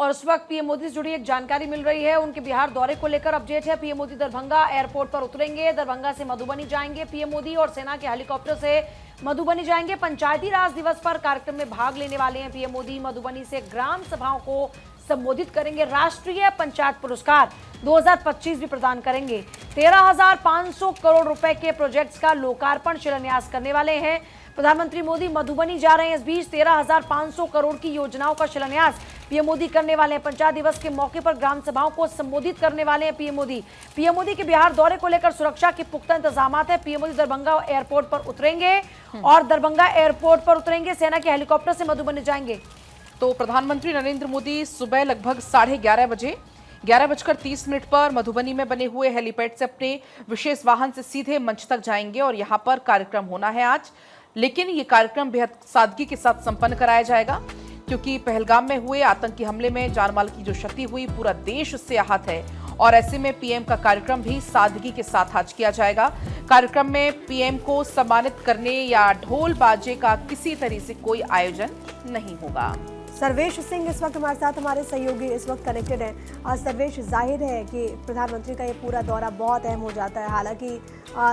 और उस वक्त पीएम मोदी से जुड़ी एक जानकारी मिल रही है। उनके बिहार दौरे को लेकर अपडेट है। पीएम मोदी दरभंगा एयरपोर्ट पर उतरेंगे, दरभंगा से मधुबनी जाएंगे पीएम मोदी और सेना के हेलीकॉप्टर से मधुबनी जाएंगे। पंचायती राज दिवस पर कार्यक्रम में भाग लेने वाले हैं पीएम मोदी। मधुबनी से ग्राम सभाओं को संबोधित करेंगे। राष्ट्रीय पंचायत पुरस्कार 2025 भी प्रदान करेंगे। 13,500 करोड़ रुपए के प्रोजेक्ट्स का लोकार्पण शिलान्यास करने वाले हैं प्रधानमंत्री मोदी। मधुबनी जा रहे हैं। इस बीच 13,500 करोड़ की योजनाओं का शिलान्यास पीएम मोदी करने वाले हैं। पंचायत दिवस के मौके पर ग्राम सभाओं को संबोधित करने वाले हैं पीएम मोदी। पीएम मोदी के बिहार दौरे को लेकर सुरक्षा के पुख्ता इंतजाम है। पीएम मोदी दरभंगा एयरपोर्ट पर उतरेंगे और दरभंगा एयरपोर्ट पर उतरेंगे, सेना के हेलीकॉप्टर से मधुबनी जाएंगे। तो प्रधानमंत्री नरेंद्र मोदी सुबह लगभग 11:30 बजे 11:30 पर मधुबनी में बने हुए हेलीपैड से अपने विशेष वाहन से सीधे मंच तक जाएंगे और यहां पर कार्यक्रम होना है आज। लेकिन ये कार्यक्रम बेहद सादगी के साथ संपन्न कराया जाएगा, क्योंकि पहलगाम में हुए आतंकी हमले में जानमाल की जो क्षति हुई, पूरा देश उससे आहत है और ऐसे में पीएम का कार्यक्रम भी सादगी के साथ आज किया जाएगा। कार्यक्रम में पीएम को सम्मानित करने या ढोल बाजे का किसी तरह से कोई आयोजन नहीं होगा। सर्वेश सिंह इस वक्त हमारे साथ, हमारे सहयोगी इस वक्त कनेक्टेड हैं। सर्वेश, जाहिर है कि प्रधानमंत्री का ये पूरा दौरा बहुत अहम हो जाता है। हालांकि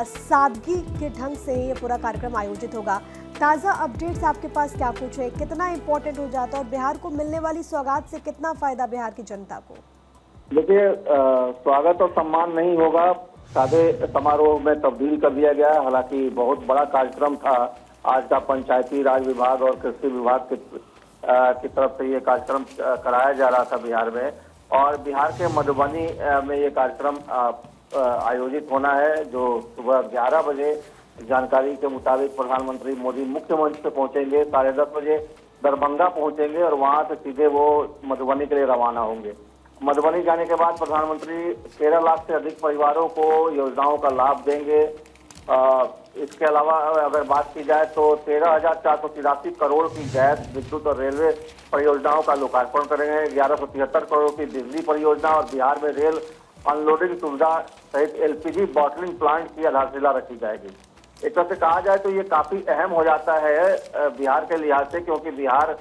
सादगी के ढंग से ये पूरा कार्यक्रम आयोजित होगा। ताज़ा अपडेट्स आपके पास क्या कुछ है, कितना इम्पोर्टेंट हो जाता है और बिहार को मिलने वाली सौगात से कितना फायदा बिहार की जनता को? देखिए, स्वागत और सम्मान नहीं होगा, सादे समारोह में तब्दील कर दिया गया है। हालांकि बहुत बड़ा कार्यक्रम था आज का। पंचायती राज विभाग और कृषि विभाग की तरफ से ये कार्यक्रम कराया जा रहा था बिहार में, और बिहार के मधुबनी में ये कार्यक्रम आयोजित होना है, जो सुबह 11 बजे जानकारी के मुताबिक प्रधानमंत्री मोदी मुख्य मंच पे पहुंचेंगे। 10:30 बजे दरभंगा पहुंचेंगे और वहां से सीधे वो मधुबनी के लिए रवाना होंगे। मधुबनी जाने के बाद प्रधानमंत्री 13 लाख से अधिक परिवारों को योजनाओं का लाभ देंगे। इसके अलावा अगर बात की जाए तो 13,483 करोड़ की गैस, विद्युत और रेलवे परियोजनाओं का लोकार्पण करेंगे। 1173 करोड़ की बिजली परियोजना और बिहार में रेल अनलोडिंग सुविधा सहित एलपीजी बॉटलिंग प्लांट की आधारशिला रखी जाएगी। एक तरह से कहा जाए तो ये काफी अहम हो जाता है बिहार के लिहाज से, क्योंकि बिहार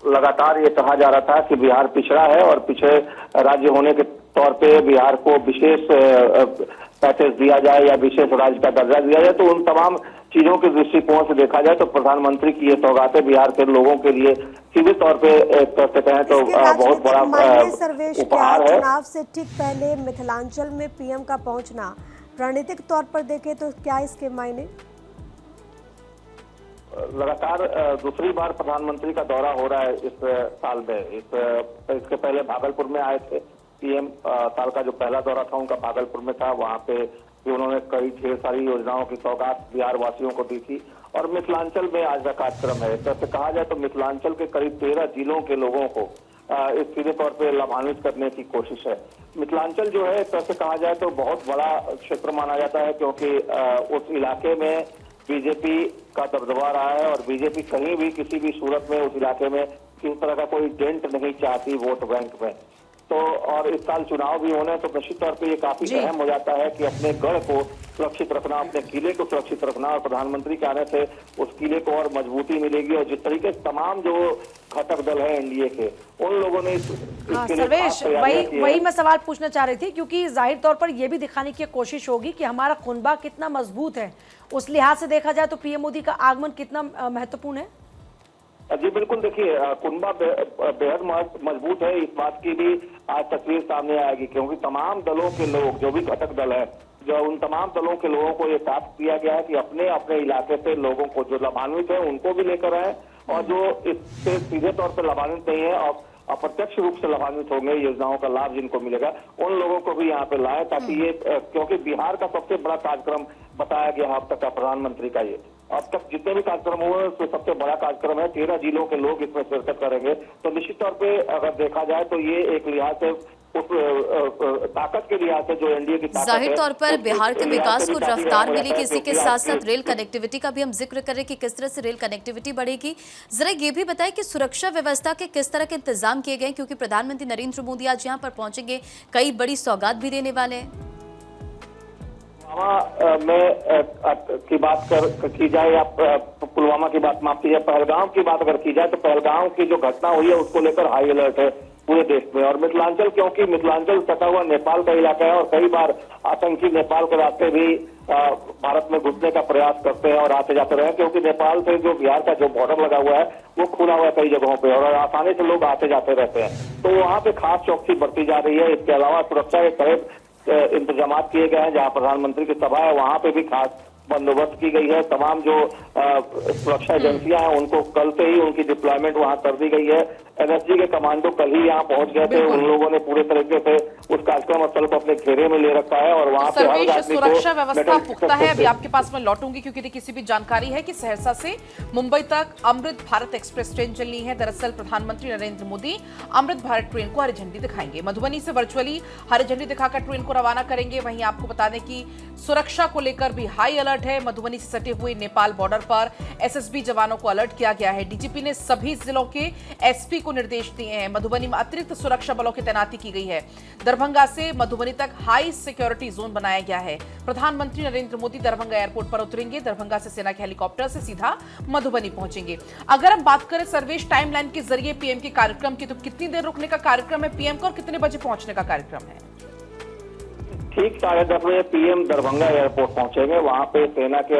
लगातार ये कहा जा रहा था कि बिहार पिछड़ा है और पिछड़े राज्य होने के तौर पे बिहार को विशेष पैकेज दिया जाए या विशेष राज्य का दर्जा दिया जाए। तो उन तमाम चीजों के दृष्टिकोण से देखा जाए तो प्रधानमंत्री की ये सौगातें बिहार के लोगों के लिए सीधे तौर पे एक तरह से कहें तो बहुत बड़ा उपहार है। चुनाव से ठीक पहले मिथिलांचल में पीएम का पहुंचना रणनीतिक तौर पर देखें तो क्या इसके मायने? लगातार दूसरी बार प्रधानमंत्री का दौरा हो रहा है इस साल में। इसके पहले भागलपुर में आए थे पीएम। साल का जो पहला दौरा था उनका भागलपुर में था। वहां पे भी उन्होंने कई ढेर सारी योजनाओं की सौगात बिहार वासियों को दी थी। और मिथिलांचल में आज का कार्यक्रम है। तो कहा जाए तो मिथिलांचल के करीब 13 जिलों के लोगों को इस सीधे तौर पे लाभान्वित करने की कोशिश है। मिथिलांचल जो है, एक तरह से कहा जाए तो बहुत बड़ा क्षेत्र माना जाता है, क्योंकि उस इलाके में बीजेपी का दबदबा रहा है और बीजेपी कहीं भी किसी भी सूरत में उस इलाके में किसी तरह का कोई डेंट नहीं चाहती वोट बैंक में। तो और इस साल चुनाव भी होने, तो निश्चित तौर पे ये काफी अहम हो जाता है कि अपने गढ़ को सुरक्षित रखना, अपने किले को सुरक्षित रखना। और प्रधानमंत्री के आने से उस किले को और मजबूती मिलेगी। और जिस तरीके से तमाम जो घटक दल है एनडीए के, उन लोगों ने सर्वेश, वही मैं सवाल पूछना चाह रही थी, क्योंकि जाहिर तौर पर यह भी दिखाने की कोशिश होगी कि हमारा कुनबा कितना मजबूत है। उस लिहाज से देखा जाए तो पीएम मोदी का आगमन कितना महत्वपूर्ण है? जी बिल्कुल, देखिए कुनबा बेहद मजबूत है। इस बात की भी आज तस्वीर सामने आएगी, क्योंकि तमाम दलों के लोग, जो भी घटक दल है, जो उन तमाम दलों के लोगों को ये टास्क दिया गया है कि अपने अपने इलाके से लोगों को जो लाभान्वित है उनको भी लेकर आए, और जो इससे सीधे तौर पर लाभान्वित नहीं है और अप्रत्यक्ष रूप से लाभान्वित होंगे, योजनाओं का लाभ जिनको मिलेगा, उन लोगों को भी यहाँ पे लाए, ताकि ये, क्योंकि बिहार का सबसे बड़ा कार्यक्रम बताया गया अब तक का प्रधानमंत्री का। ये अब तक जितने भी कार्यक्रम हुए उसमें सबसे बड़ा कार्यक्रम है। 13 जिलों के लोग इसमें शिरकत करेंगे। तो निश्चित तौर पे अगर देखा जाए तो ये एक लिहाज से उस ताकत के लिहाज से जो एनडीए की ताकत है, जाहिर तौर पर बिहार के विकास को रफ्तार मिलेगी। इसी के साथ साथ रेल कनेक्टिविटी का भी हम जिक्र करें कि किस तरह से रेल कनेक्टिविटी बढ़ेगी। जरा ये भी बताएं कि सुरक्षा व्यवस्था के किस तरह के इंतजाम किए गए, क्योंकि प्रधानमंत्री नरेंद्र मोदी आज यहाँ पर पहुंचेंगे, कई बड़ी सौगात भी देने वाले हैं। में की बात की जाए या पुलवामा की बात माफ कीजिए, पहलगाम की बात अगर की जाए तो पहलगाम की जो घटना हुई है उसको लेकर हाई अलर्ट है। पूरे देश में। और मिथिलांचल, क्योंकि मिथिलांचल सटा हुआ नेपाल का इलाका है और कई बार आतंकी नेपाल के रास्ते भी भारत में घुसने का प्रयास करते हैं और आते जाते रहे, क्योंकि नेपाल से जो बिहार का जो बॉर्डर लगा हुआ है वो खुला हुआ है कई जगहों पे और आसानी से लोग आते जाते रहते हैं। तो वहाँ पे खास चौकसी बरती जा रही है। इसके अलावा सुरक्षा के कड़े इंतजाम किए गए हैं। जहाँ प्रधानमंत्री की सभा है वहाँ पे भी खास बंदोबस्त की गई है। तमाम जो सुरक्षा एजेंसियां हैं उनको कल से ही उनकी डिप्लॉयमेंट वहां कर दी गई है। एनएसजी के कमांडो कल ही यहाँ पहुंच गए थे। उन लोगों ने पूरे तरीके से उस कार्यक्रम स्थल को अपने घेरे में ले रखा है और वहां पे हर सर्वेश, आदमी को सुरक्षा व्यवस्था मेडल पुख्ता है। अभी आपके पास मैं लौटूंगी क्योंकि देखिए किसी भी जानकारी है कि सहरसा से मुंबई तक अमृत भारत एक्सप्रेस ट्रेन चलनी है। दरअसल प्रधानमंत्री नरेंद्र मोदी अमृत भारत ट्रेन को हरी झंडी दिखाएंगे। मधुबनी से वर्चुअली हरी झंडी दिखाकर ट्रेन को रवाना करेंगे। वहीं आपको बता दें कि सुरक्षा को लेकर भी हाई अलर्ट है। मधुबनी से सटे हुए नेपाल बॉर्डर पर एसएसबी जवानों को अलर्ट किया गया है। डीजीपी ने सभी जिलों के एसपी को निर्देश दिए हैं। मधुबनी में अतिरिक्त सुरक्षा बलों की तैनाती की गई है। दरभंगा से मधुबनी तक हाई सिक्योरिटी जोन बनाया गया है। प्रधानमंत्री नरेंद्र मोदी दरभंगा एयरपोर्ट पर उतरेंगे। दरभंगा से सेना के हेलीकॉप्टर से सीधा मधुबनी पहुंचेंगे। अगर हम बात करें सर्वेश टाइमलाइन के जरिए पीएम के कार्यक्रम की, तो कितनी देर रुकने का कार्यक्रम है पीएम का और कितने बजे पहुंचने का कार्यक्रम है? ठीक 10:30 बजे पीएम दरभंगा एयरपोर्ट पहुंचेंगे। वहां पे सेना के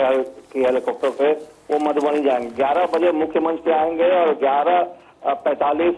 हेलीकॉप्टर से वो मधुबनी जाएंगे। 11 बजे मुख्य मंच पे आएंगे और 11:45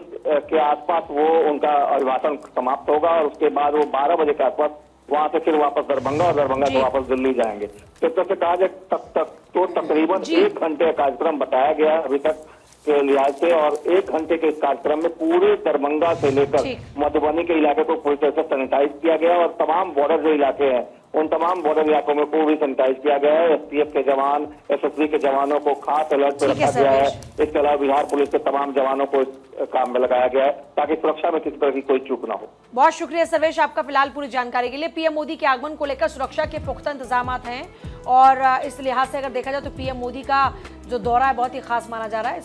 के आसपास वो उनका अभिभाषण समाप्त होगा और उसके बाद वो 12 बजे के आसपास वहां से फिर वापस दरभंगा और दरभंगा से वापस दिल्ली जाएंगे। तो तब से कहा जाए तो तकरीबन 1 घंटे का कार्यक्रम बताया गया है अभी तक के लिहाज से। और 1 घंटे के इस कार्यक्रम में पूरे दरभंगा से लेकर मधुबनी के इलाके को पूरी तरह से सैनिटाइज किया गया और तमाम बॉर्डर जो इलाके हैं उन तमाम बॉर्डर इलाकों में को भी सैनिटाइज किया गया है। एसटीएफ के जवान, एसएसबी के जवानों को खास अलर्ट पर रखा गया है। इसके अलावा बिहार पुलिस के तमाम जवानों को इस काम में लगाया गया है ताकि सुरक्षा में किसी तरह की कोई चूक न हो। बहुत शुक्रिया सर्वेश आपका फिलहाल पूरी जानकारी के लिए। पीएम मोदी के आगमन को लेकर सुरक्षा के पुख्ता इंतजाम हैं और इस लिहाज से अगर देखा जाए तो पीएम मोदी का जो दौरा है बहुत ही खास माना जा रहा है।